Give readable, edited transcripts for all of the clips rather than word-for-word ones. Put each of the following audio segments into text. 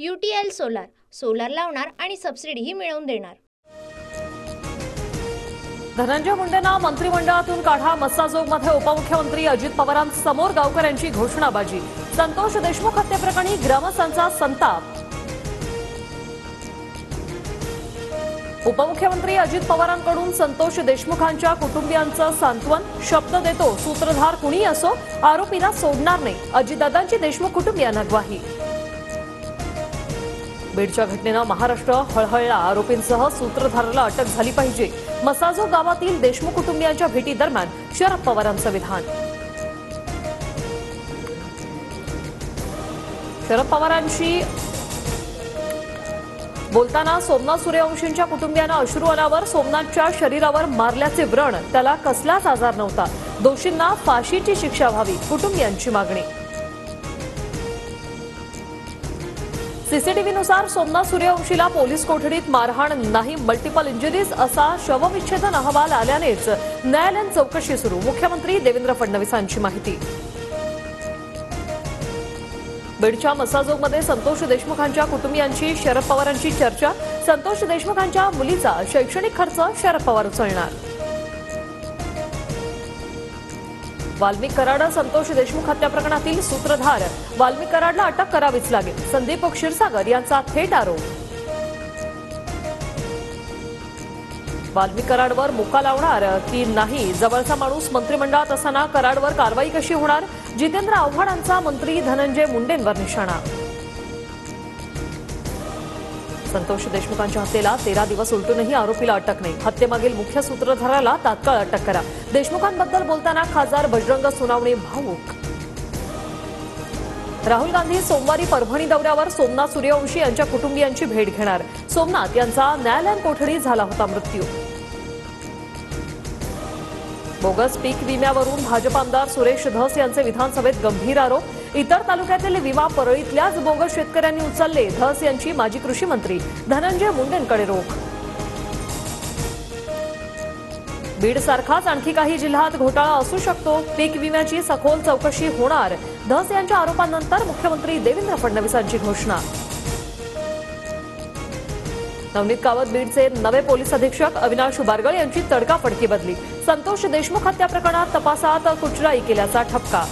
UTL solar लावणार आणि सबसिडीही मिळवून देणार। धनंजय मुंडेंना मंत्रिमंडळातून काढा, मस्साजोगमध्ये उपमुख्यमंत्री अजित पवारांसमोर गावकऱ्यांची घोषणाबाजी। संतोष देशमुख हत्येप्रकरणी ग्रामस्थांचा संताप। उपमुख्यमंत्री अजित पवारांकडून संतोष देशमुखांच्या कुटुंबियांचं सांत्वन। शब्द देतो, सूत्रधार कुणी असो आरोपीला सोडणार नाही, अजितदादांची देशमुख कुटुंबियांना ग्वाही। बीडच्या घटनेनं महाराष्ट्र हळहळला, आरोपींसह सूत्रधाराला अटक झाली पाहिजे। मसाजोग गावातील देशमुख कुटुंबियांच्या भेटीदरम्यान शरद पवारांचं विधान। शरद पवारांशी बोलताना सोमनाथ सूर्यवंशींच्या कुटुंबियांना अश्रू आल्यावर सोमनाथच्या शरीरावर मारल्याचे व्रण, त्याला कसलाच आजार नव्हता, दोषींना फाशीची शिक्षा व्हावी, कुटुंबियांची मागणी। सीसीटीव्हीनुसार सोमनाथ सूर्यवंशीला पोलीस कोठडीत मारहाण नाही, मल्टिपल इंजुरीज असा शवविच्छेदन अहवाल आल्यानेच न्यायालयीन चौकशी सुरू, मुख्यमंत्री देवेंद्र फडणवीसांची माहिती। बीडच्या मसाजोगमध्ये संतोष देशमुखांच्या कुटुंबियांची शरद पवारांची चर्चा। संतोष देशमुखांच्या मुलीचा शैक्षणिक खर्च शरद पवार उचलणार। वाल्मिक कराड संतोष देशमुख हत्या प्रकरणातील सूत्रधार, वाल्मिक कराडला अटक करावीच लागेल, संदीप क्षीरसागर यांचा थेट आरोप। वाल्मिक कराडवर मुका लावणार की नाही, जवळचा माणूस मंत्रिमंडळात असताना कराडवर कारवाई कशी होणार, जितेंद्र आव्हाडांचा मंत्री धनंजय मुंडेंवर निशाणा। संतोष देशमुखांच्या हत्येला 13 दिवस उलटूनही आरोपीला अटक नाही, हत्येमागील मुख्य सूत्रधाराला तात्काळ अटक करा। देशमुखांबद्दल बोलताना खासदार बजरंग सोनावणे भावूक। राहुल गांधी सोमवारी परभणी दौऱ्यावर, सोमनाथ सूर्यवंशी यांच्या कुटुंबियांची भेट घेणार। सोमनाथ यांचा न्यायालयीन कोठडीत झाला होता मृत्यू। बोगस पीक विम्यावरून भाजप आमदार सुरेश धस यांचे विधानसभेत गंभीर आरोप। इतर तालुक्यातील विमा परळीतल्याच बोगस शेतकऱ्यांनी उचलले, धस यांची माजी कृषी मंत्री धनंजय मुंडेंकडे रोख। बीड सारखाच आणखी काही जिल्ह्यात घोटाळा असू शकतो, पीक विम्याची सखोल चौकशी होणार, धस यांच्या आरोपांनंतर मुख्यमंत्री देवेंद्र फडणवीसांची घोषणा। नवनीत कावत बीडचे नवे पोलीस अधीक्षक, अविनाश बारगळ यांची तडकाफडकी बदली। संतोष देशमुख हत्या प्रकरणात तपासात कुचराई केल्याचा ठपका।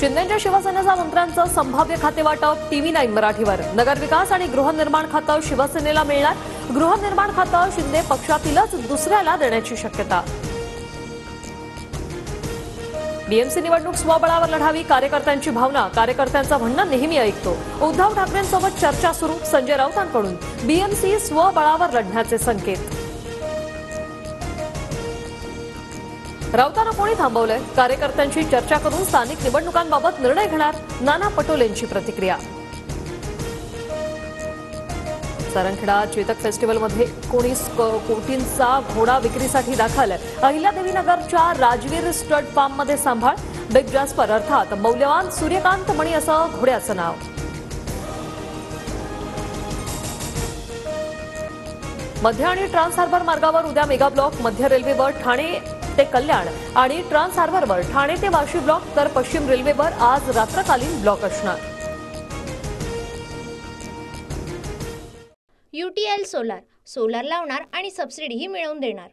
शिंदेच्या शिवसेनेचा मंत्र्यांचं संभाव्य खातेवाटप TV9 मराठीवर। नगरविकास आणि गृहनिर्माण खातं शिवसेनेला मिळणार, गृहनिर्माण खातं शिंदे पक्षातीलच दुसऱ्याला देण्याची शक्यता। BMC निवडणूक स्वबळावर लढावी, कार्यकर्त्यांची भावना, कार्यकर्त्यांचं म्हणणं नेहमी ऐकतो। उद्धव ठाकरेंसोबत चर्चा सुरू, संजय राऊतांकडून BMC स्वबळावर लढण्याचे संकेत। राऊतांना कोणी थांबवलंय, कार्यकर्त्यांशी चर्चा करून स्थानिक निवडणुकांबाबत निर्णय घेणार, नाना पटोलेंची प्रतिक्रिया। सारंगखेडा चेतक फेस्टिवलमध्ये 19 कोटींचा घोडा विक्रीसाठी दाखल। अहिल्यादेवीनगरच्या राजवीर स्टड फार्ममध्ये सांभाळ, बिग जास्पर अर्थात मौल्यवान सूर्यकांत मणी असं घोड्याचं नाव। मध्य आणि ट्रान्स हार्बर मार्गावर उद्या मेगा ब्लॉक, मध्य रेल्वेवर ठाणे ते कल्याण आणि ट्रान्स हार्बरवर ठाणे ते वाशी ब्लॉक, तर पश्चिम रेल्वेवर आज रात्रकालीन ब्लॉक असणार। UTL सोलार लावणार आणि सबसिडीही मिळवून देणार।